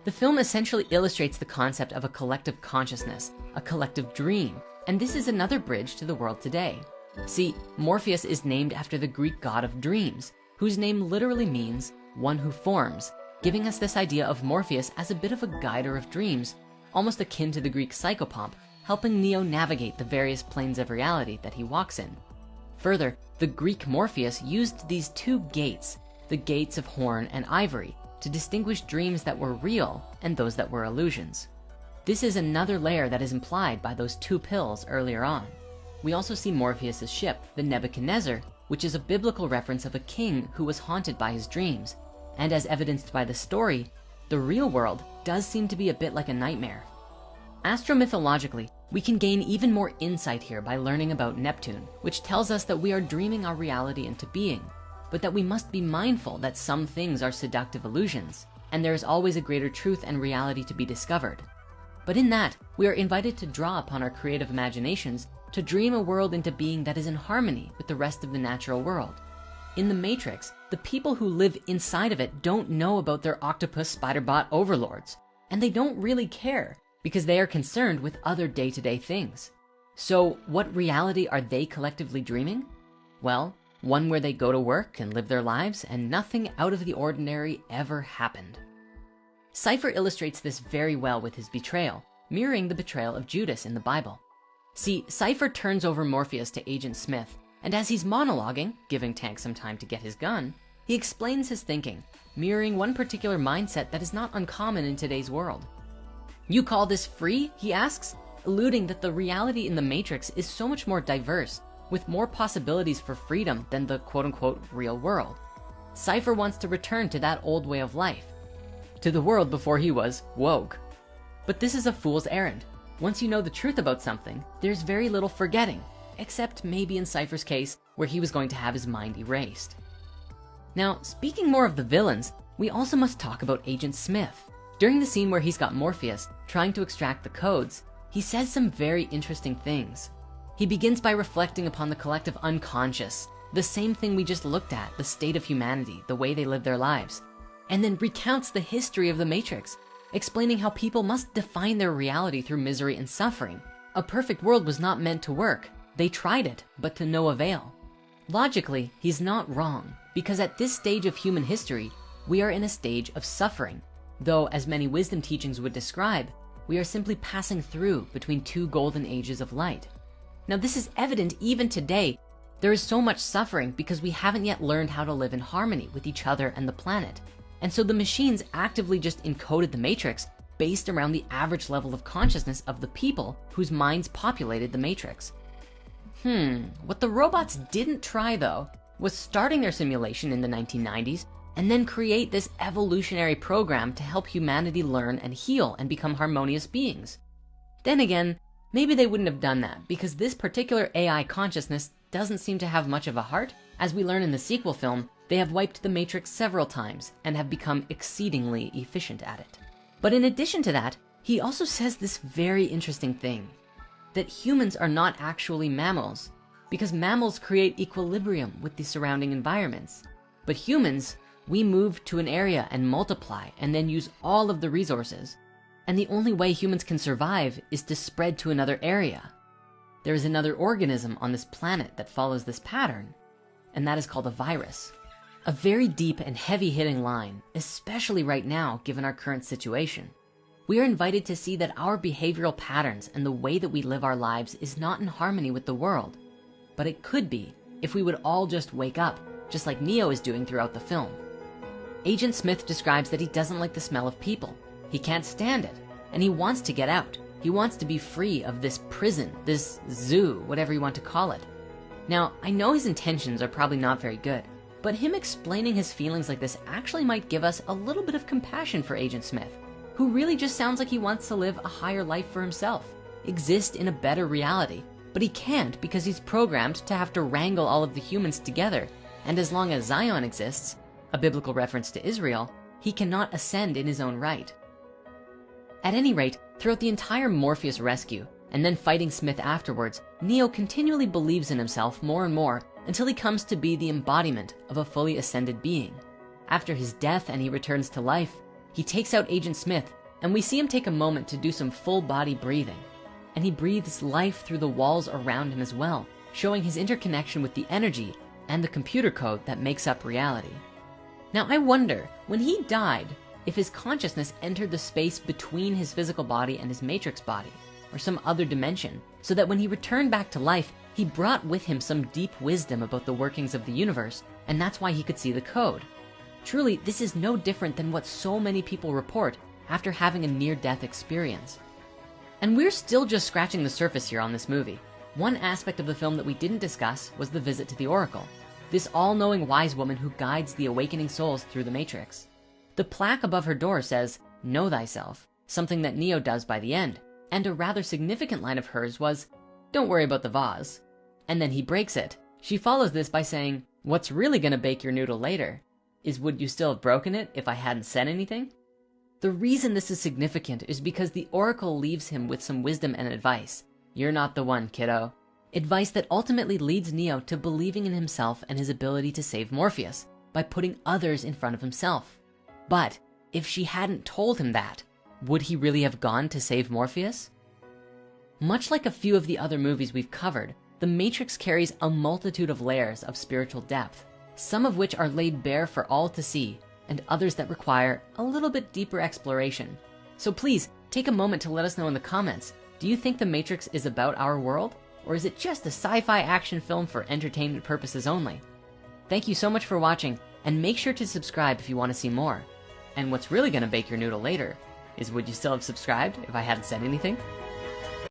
The film essentially illustrates the concept of a collective consciousness, a collective dream, and this is another bridge to the world today. See, Morpheus is named after the Greek god of dreams, whose name literally means one who forms, giving us this idea of Morpheus as a bit of a guider of dreams, almost akin to the Greek psychopomp, helping Neo navigate the various planes of reality that he walks in. Further, the Greek Morpheus used these two gates, the gates of horn and ivory, to distinguish dreams that were real and those that were illusions. This is another layer that is implied by those two pills earlier on. We also see Morpheus's ship, the Nebuchadnezzar, which is a biblical reference of a king who was haunted by his dreams. And as evidenced by the story, the real world does seem to be a bit like a nightmare. Astromythologically, we can gain even more insight here by learning about Neptune, which tells us that we are dreaming our reality into being, but that we must be mindful that some things are seductive illusions, and there is always a greater truth and reality to be discovered. But in that, we are invited to draw upon our creative imaginations to dream a world into being that is in harmony with the rest of the natural world. In the Matrix, the people who live inside of it don't know about their octopus spider-bot overlords, and they don't really care because they are concerned with other day-to-day things. So what reality are they collectively dreaming? Well, one where they go to work and live their lives and nothing out of the ordinary ever happened. Cypher illustrates this very well with his betrayal, mirroring the betrayal of Judas in the Bible. See, Cypher turns over Morpheus to Agent Smith, and as he's monologuing, giving Tank some time to get his gun, he explains his thinking, mirroring one particular mindset that is not uncommon in today's world. "You call this free?" he asks, alluding that the reality in the Matrix is so much more diverse, with more possibilities for freedom than the quote-unquote real world. Cypher wants to return to that old way of life, to the world before he was woke. But this is a fool's errand. Once you know the truth about something, there's very little forgetting, except maybe in Cypher's case, where he was going to have his mind erased. Now, speaking more of the villains, we also must talk about Agent Smith. During the scene where he's got Morpheus trying to extract the codes, he says some very interesting things. He begins by reflecting upon the collective unconscious, the same thing we just looked at, the state of humanity, the way they live their lives, and then recounts the history of the Matrix, explaining how people must define their reality through misery and suffering. A perfect world was not meant to work. They tried it, but to no avail. Logically, he's not wrong, because at this stage of human history, we are in a stage of suffering, though as many wisdom teachings would describe, we are simply passing through between two golden ages of light. Now, this is evident even today. There is so much suffering because we haven't yet learned how to live in harmony with each other and the planet. And so the machines actively just encoded the Matrix based around the average level of consciousness of the people whose minds populated the Matrix. What the robots didn't try though, was starting their simulation in the 1990s and then create this evolutionary program to help humanity learn and heal and become harmonious beings. Then again, maybe they wouldn't have done that because this particular AI consciousness doesn't seem to have much of a heart. As we learn in the sequel film, they have wiped the Matrix several times and have become exceedingly efficient at it. But in addition to that, he also says this very interesting thing, that humans are not actually mammals because mammals create equilibrium with the surrounding environments. But humans, we move to an area and multiply and then use all of the resources. And the only way humans can survive is to spread to another area. There is another organism on this planet that follows this pattern, and that is called a virus. A very deep and heavy-hitting line, especially right now, given our current situation. We are invited to see that our behavioral patterns and the way that we live our lives is not in harmony with the world, but it could be if we would all just wake up, just like Neo is doing throughout the film. Agent Smith describes that he doesn't like the smell of people. He can't stand it, and he wants to get out. He wants to be free of this prison, this zoo, whatever you want to call it. Now, I know his intentions are probably not very good, but him explaining his feelings like this actually might give us a little bit of compassion for Agent Smith, who really just sounds like he wants to live a higher life for himself, exist in a better reality, but he can't because he's programmed to have to wrangle all of the humans together. And as long as Zion exists, a biblical reference to Israel, he cannot ascend in his own right. At any rate, throughout the entire Morpheus rescue, and then fighting Smith afterwards, Neo continually believes in himself more and more until he comes to be the embodiment of a fully ascended being. After his death and he returns to life, He takes out Agent Smith, and we see him take a moment to do some full body breathing. And he breathes life through the walls around him as well, showing his interconnection with the energy and the computer code that makes up reality. Now I wonder, when he died, if his consciousness entered the space between his physical body and his matrix body, or some other dimension, so that when he returned back to life, he brought with him some deep wisdom about the workings of the universe, and that's why he could see the code. Truly, this is no different than what so many people report after having a near-death experience. And we're still just scratching the surface here on this movie. One aspect of the film that we didn't discuss was the visit to the Oracle, this all-knowing wise woman who guides the awakening souls through the Matrix. The plaque above her door says, "Know thyself," something that Neo does by the end, and a rather significant line of hers was, "Don't worry about the vase." And then he breaks it. She follows this by saying, "What's really gonna bake your noodle later is, would you still have broken it if I hadn't said anything?" The reason this is significant is because the Oracle leaves him with some wisdom and advice. You're not the one, kiddo. Advice that ultimately leads Neo to believing in himself and his ability to save Morpheus by putting others in front of himself. But if she hadn't told him that, would he really have gone to save Morpheus? Much like a few of the other movies we've covered, The Matrix carries a multitude of layers of spiritual depth, some of which are laid bare for all to see, and others that require a little bit deeper exploration. So please take a moment to let us know in the comments. Do you think The Matrix is about our world? Or is it just a sci-fi action film for entertainment purposes only? Thank you so much for watching, and make sure to subscribe if you want to see more. And what's really gonna bake your noodle later is, would you still have subscribed if I hadn't said anything?